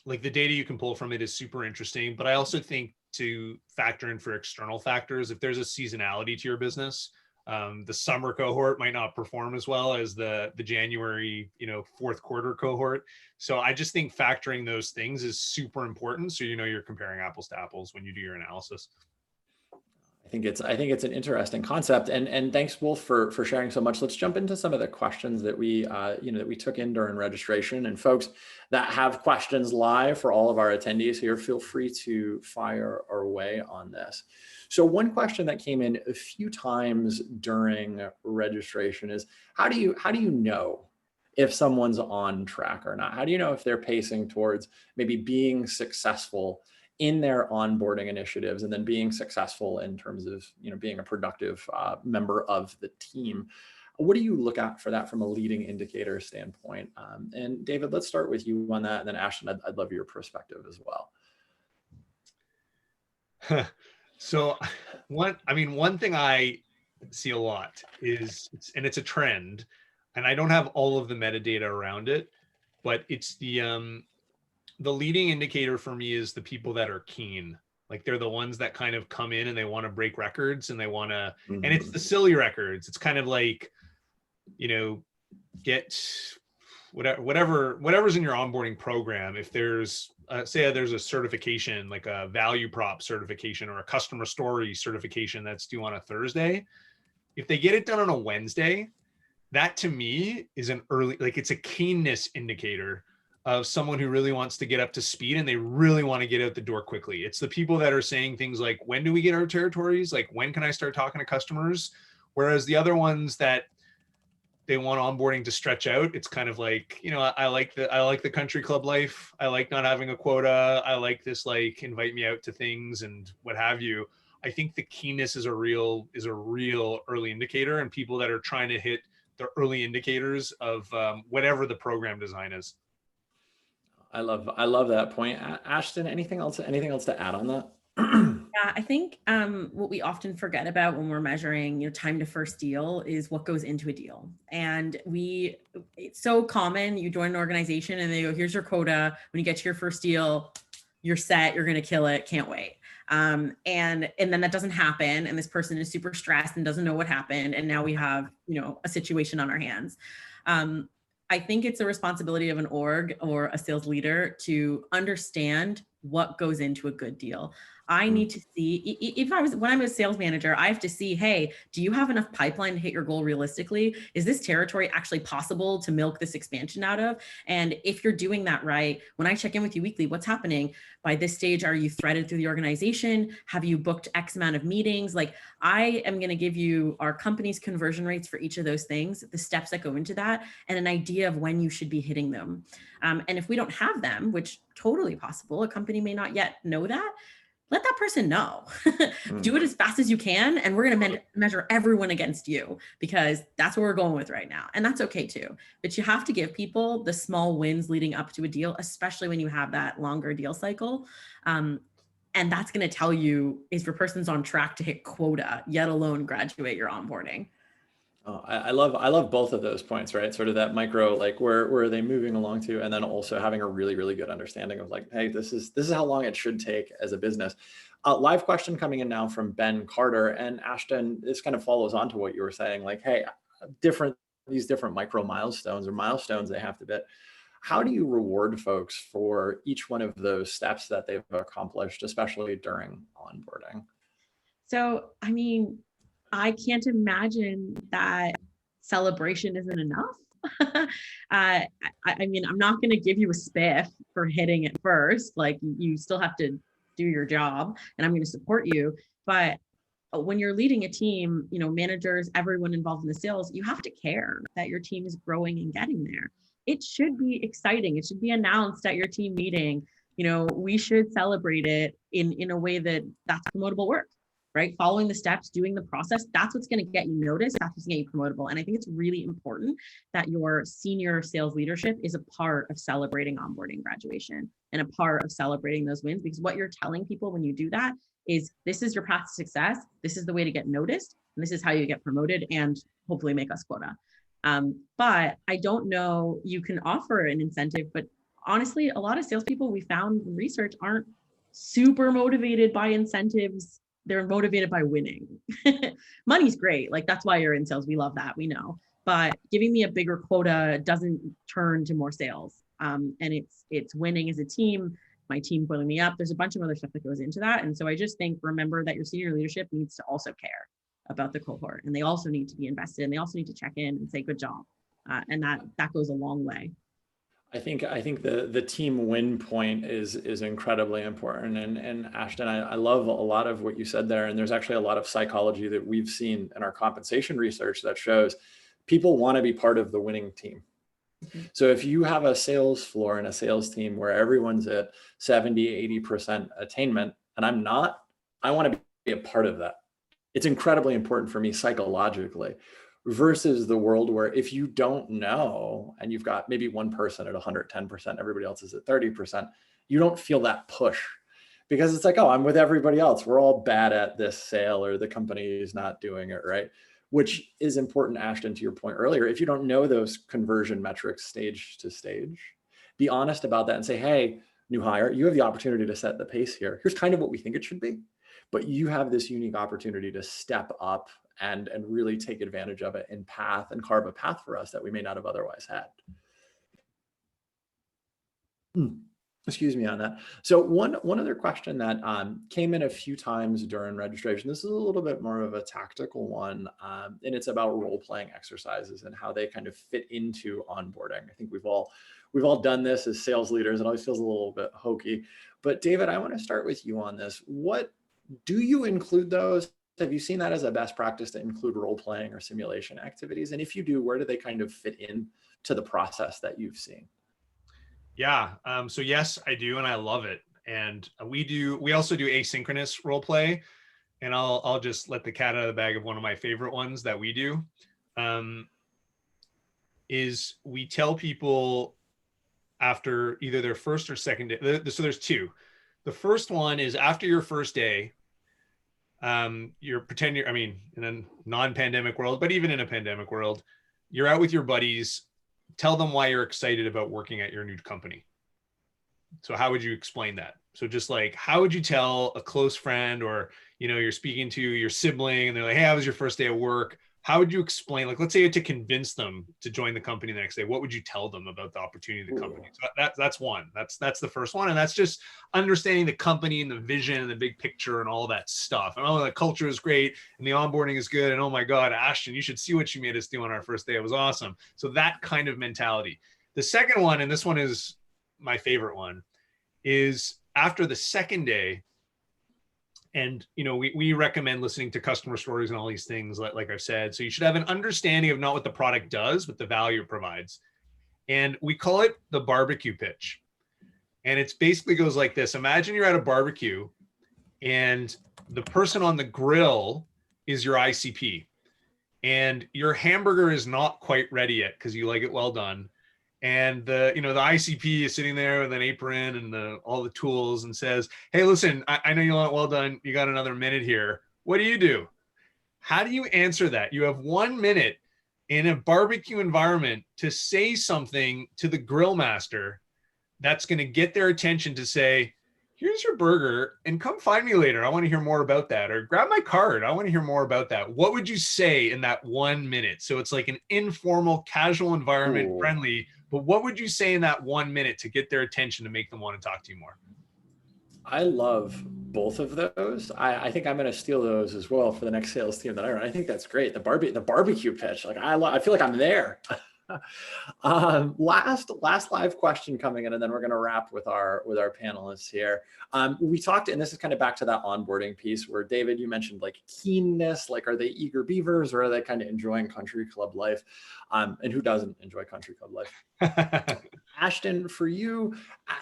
S3: like the data you can pull from it is super interesting, but I also think to factor in for external factors, if there's a seasonality to your business, the summer cohort might not perform as well as the January, fourth quarter cohort. So I just think factoring those things is super important. So, you're comparing apples to apples when you do your analysis.
S1: I think it's an interesting concept, and thanks, Wolf, for sharing so much. Let's jump into some of the questions that we that we took in during registration. And folks that have questions live, for all of our attendees here, feel free to fire away on this. So one question that came in a few times during registration is, how do you know if someone's on track or not? How do you know if they're pacing towards maybe being successful in their onboarding initiatives, and then being successful in terms of being a productive member of the team? What do you look at for that from a leading indicator standpoint? And David, let's start with you on that, and then Ashton, I'd love your perspective as well.
S3: So one thing I see a lot is, and it's a trend, and I don't have all of the metadata around it, but it's the leading indicator for me is the people that are keen. Like, they're the ones that kind of come in and they want to break records, and they want to, and it's the silly records. It's kind of like, get whatever's in your onboarding program. If there's say there's a certification, like a value prop certification or a customer story certification that's due on a Thursday, if they get it done on a Wednesday, that to me is an early, like, it's a keenness indicator of someone who really wants to get up to speed, and they really want to get out the door quickly. It's the people that are saying things like, when do we get our territories? Like, when can I start talking to customers? Whereas the other ones that they want onboarding to stretch out, it's kind of like, I like the country club life. I like not having a quota. I like this, like, invite me out to things and what have you. I think the keenness is a real early indicator, and people that are trying to hit the early indicators of whatever the program design is.
S1: I love that point. Ashton, anything else to add on that?
S2: Yeah, I think what we often forget about when we're measuring time to first deal is what goes into a deal. And it's so common, you join an organization and they go, here's your quota. When you get to your first deal, you're set, you're going to kill it, can't wait. And then that doesn't happen, and this person is super stressed and doesn't know what happened, and now we have a situation on our hands. I think it's a responsibility of an org or a sales leader to understand what goes into a good deal. I need to see, when I'm a sales manager, I have to see, hey, do you have enough pipeline to hit your goal realistically? Is this territory actually possible to milk this expansion out of? And if you're doing that right, when I check in with you weekly, what's happening? By this stage, are you threaded through the organization? Have you booked X amount of meetings? Like, I am going to give you our company's conversion rates for each of those things, the steps that go into that, and an idea of when you should be hitting them. And if we don't have them, which totally possible, a company may not yet know that, let that person know. Do it as fast as you can, and we're going to measure everyone against you, because that's what we're going with right now. And that's okay too. But you have to give people the small wins leading up to a deal, especially when you have that longer deal cycle. And that's going to tell you if your person's on track to hit quota, yet alone graduate your onboarding.
S1: Oh, I love both of those points, right? Sort of that micro, like, where are they moving along to, and then also having a really good understanding of, like, hey, this is how long it should take as a business. Live question coming in now from Ben Carter. And Ashton, this kind of follows on to what you were saying, like, hey, these different micro milestones or milestones they have to hit. How do you reward folks for each one of those steps that they've accomplished, especially during onboarding?
S2: So, I can't imagine that celebration isn't enough. I'm not going to give you a spiff for hitting it first. Like, you still have to do your job, and I'm going to support you. But when you're leading a team, managers, everyone involved in the sales, you have to care that your team is growing and getting there. It should be exciting. It should be announced at your team meeting. We should celebrate it in a way that's promotable work. Right? Following the steps, doing the process, that's what's going to get you noticed. That's what's going to get you promotable. And I think it's really important that your senior sales leadership is a part of celebrating onboarding graduation and a part of celebrating those wins, because what you're telling people when you do that is, this is your path to success. This is the way to get noticed. And this is how you get promoted and hopefully make us quota. But I don't know, you can offer an incentive, but honestly, a lot of salespeople we found in research aren't super motivated by incentives. They're motivated by winning. Money's great. Like, that's why you're in sales. We love that. We know. But giving me a bigger quota doesn't turn to more sales. And it's winning as a team my team pulling me up. There's a bunch of other stuff that goes into that. And so I just think, remember that your senior leadership needs to also care about the cohort, and they also need to be invested, and they also need to check in and say, good job. And that goes a long way.
S1: I think the team win point is incredibly important. And Ashton, I love a lot of what you said there. And there's actually a lot of psychology that we've seen in our compensation research that shows people want to be part of the winning team. So if you have a sales floor and a sales team where everyone's at 70, 80% attainment, and I'm not, I want to be a part of that. It's incredibly important for me psychologically, versus the world where if you don't know and you've got maybe one person at 110%, everybody else is at 30%, you don't feel that push because it's like, oh, I'm with everybody else. We're all bad at this sale, or the company is not doing it right, which is important, Ashton, to your point earlier. If you don't know those conversion metrics stage to stage, be honest about that and say, hey, new hire, you have the opportunity to set the pace here. Here's kind of what we think it should be, but you have this unique opportunity to step up and really take advantage of it and carve a path for us that we may not have otherwise had. Excuse me on that. So one other question that came in a few times during registration, this is a little bit more of a tactical one, and it's about role-playing exercises and how they kind of fit into onboarding. I think we've all done this as sales leaders. It always feels a little bit hokey. But David, I want to start with you on this. What do you include those? Have you seen that as a best practice to include role-playing or simulation activities? And if you do, where do they kind of fit in to the process that you've seen?
S3: Yeah. So yes, I do, and I love it. And we also do asynchronous role play, and I'll just let the cat out of the bag of one of my favorite ones that we do. Is we tell people after either their first or second day. So there's two. The first one is after your first day. You're pretending, in a non-pandemic world, but even in a pandemic world, you're out with your buddies. Tell them why you're excited about working at your new company. So how would you explain that? So just like, how would you tell a close friend, or, you're speaking to your sibling and they're like, hey, how was your first day of work? How would you explain, like, let's say you had to convince them to join the company the next day. What would you tell them about the opportunity of the company? So that's one. That's the first one. And that's just understanding the company and the vision and the big picture and all that stuff. And the culture is great and the onboarding is good. And oh my God, Ashton, you should see what you made us do on our first day. It was awesome. So that kind of mentality. The second one, and this one is my favorite one, is after the second day. And, we recommend listening to customer stories and all these things, like I've said. So you should have an understanding of not what the product does, but the value it provides. And we call it the barbecue pitch. And it basically goes like this. Imagine you're at a barbecue and the person on the grill is your ICP. And your hamburger is not quite ready yet because you like it well done. And the ICP is sitting there with an apron and all the tools and says, hey, listen, I know you want it well done. You got another minute here. What do you do? How do you answer that? You have 1 minute in a barbecue environment to say something to the grill master that's going to get their attention to say, here's your burger and come find me later. I want to hear more about that. Or grab my card. I want to hear more about that. What would you say in that 1 minute? So it's like an informal, casual environment, friendly. But what would you say in that 1 minute to get their attention to make them want to talk to you more?
S1: I love both of those. I think I'm going to steal those as well for the next sales team that I run. I think that's great. The barbecue pitch. Like I feel like I'm there. Last live question coming in, and then we're going to wrap with our panelists here. We talked, and this is kind of back to that onboarding piece where David, you mentioned like keenness, like are they eager beavers or are they kind of enjoying country club life? And who doesn't enjoy country club life? Ashton, for you,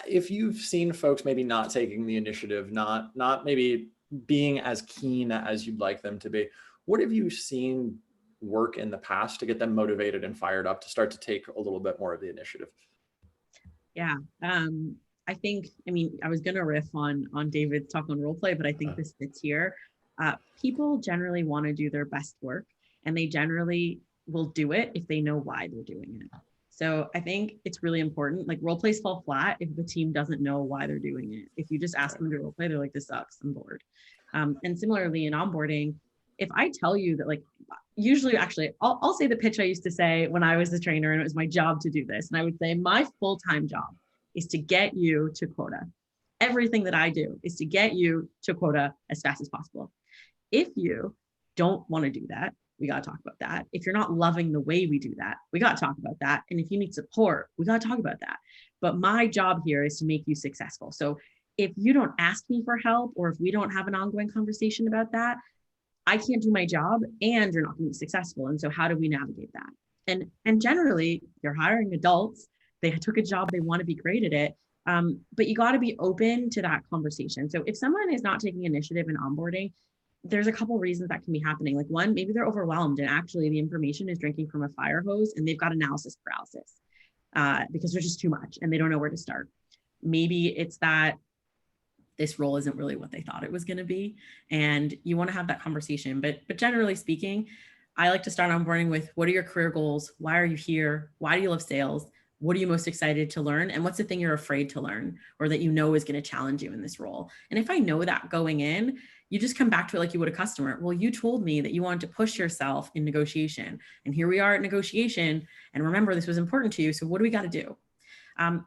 S1: if you've seen folks maybe not taking the initiative, not maybe being as keen as you'd like them to be, what have you seen work in the past to get them motivated and fired up to start to take a little bit more of the initiative?
S2: Yeah. I think, I was going to riff on David's talk on role play, but I think this fits here. People generally want to do their best work, and they generally will do it if they know why they're doing it. So I think it's really important. Like role plays fall flat if the team doesn't know why they're doing it. If you just ask them to role play, they're like, this sucks, I'm bored. And similarly in onboarding, if I tell you that, like, usually actually I'll say the pitch I used to say when I was the trainer and it was my job to do this. And I would say my full-time job is to get you to quota. Everything that I do is to get you to quota as fast as possible. If you don't want to do that, we got to talk about that. If you're not loving the way we do that, we got to talk about that. And if you need support, we got to talk about that. But my job here is to make you successful. So if you don't ask me for help, or if we don't have an ongoing conversation about that, I can't do my job and you're not going to be successful. And so how do we navigate that? And generally, you're hiring adults. They took a job, they want to be great at it. But you got to be open to that conversation. So if someone is not taking initiative in onboarding, there's a couple reasons that can be happening. Like one, maybe they're overwhelmed and actually the information is drinking from a fire hose and they've got analysis paralysis because there's just too much and they don't know where to start. Maybe it's that this role isn't really what they thought it was going to be, and you want to have that conversation. But generally speaking, I like to start onboarding with, what are your career goals? Why are you here? Why do you love sales? What are you most excited to learn? And what's the thing you're afraid to learn or that you know is going to challenge you in this role? And if I know that going in, you just come back to it like you would a customer. Well, you told me that you wanted to push yourself in negotiation. And here we are at negotiation. And remember, this was important to you. So what do we got to do?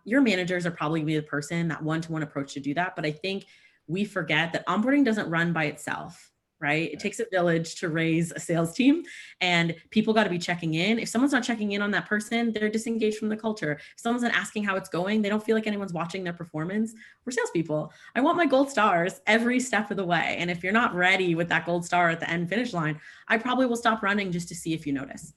S2: Your managers are probably the person, that one-to-one approach to do that. But I think we forget that onboarding doesn't run by itself, right? It takes a village to raise a sales team, and people got to be checking in. If someone's not checking in on that person, they're disengaged from the culture. If someone's not asking how it's going, they don't feel like anyone's watching their performance. We're salespeople. I want my gold stars every step of the way. And if you're not ready with that gold star at the end finish line, I probably will stop running just to see if you notice.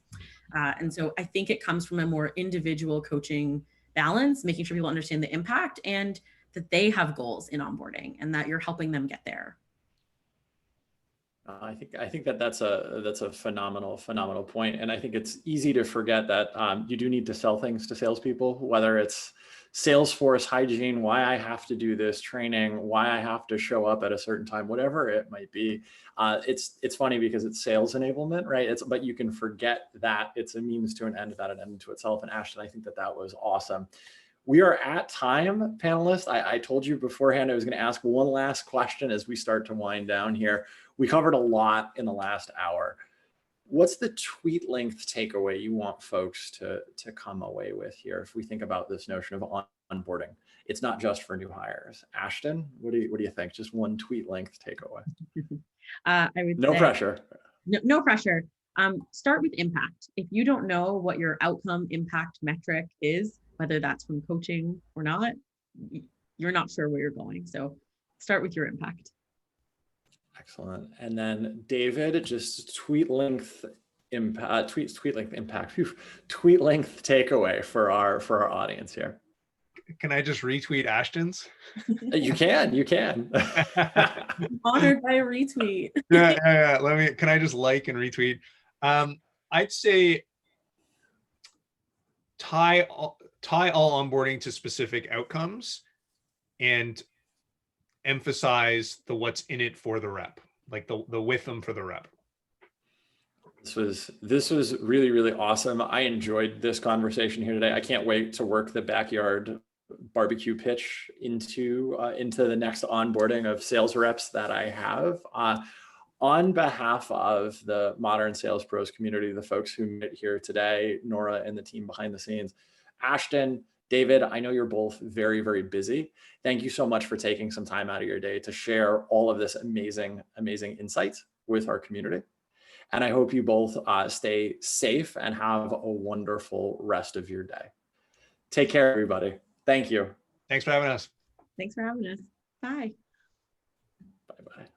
S2: And so I think it comes from a more individual coaching balance, making sure people understand the impact and that they have goals in onboarding and that you're helping them get there.
S1: I think that's a phenomenal point, and I think it's easy to forget that you do need to sell things to salespeople, whether it's Salesforce hygiene, why I have to do this training, why I have to show up at a certain time, whatever it might be. It's funny because it's sales enablement, right? But you can forget that it's a means to an end, not an end to itself. And Ashton, I think that was awesome. We are at time, panelists. I told you beforehand I was going to ask one last question as we start to wind down here. We covered a lot in the last hour. What's the tweet length takeaway you want folks to come away with here if we think about this notion of onboarding? It's not just for new hires. Ashton, what do you think? Just one tweet length takeaway.
S2: I would
S1: no
S2: say,
S1: pressure.
S2: No pressure. Start with impact. If you don't know what your outcome impact metric is, whether that's from coaching or not, you're not sure where you're going. So start with your impact.
S1: Excellent. And then David, just tweet length impact, tweet length impact, tweet length takeaway for our audience here.
S3: Can I just retweet Ashton's?
S1: You can.
S2: I'm honored by a retweet.
S3: Yeah. Can I just like and retweet? I'd say tie all onboarding to specific outcomes and emphasize the what's in it for the rep, like the with them for the rep.
S1: This was really, really awesome. I enjoyed this conversation here today. I can't wait to work the backyard barbecue pitch into the next onboarding of sales reps that I have. On behalf of the Modern Sales Pros community, the folks who met here today, Nora and the team behind the scenes, Ashton, David, I know you're both very, very busy. Thank you so much for taking some time out of your day to share all of this amazing insights with our community. And I hope you both stay safe and have a wonderful rest of your day. Take care, everybody. Thank you.
S3: Thanks for having us.
S2: Thanks for having us. Bye.
S1: Bye-bye.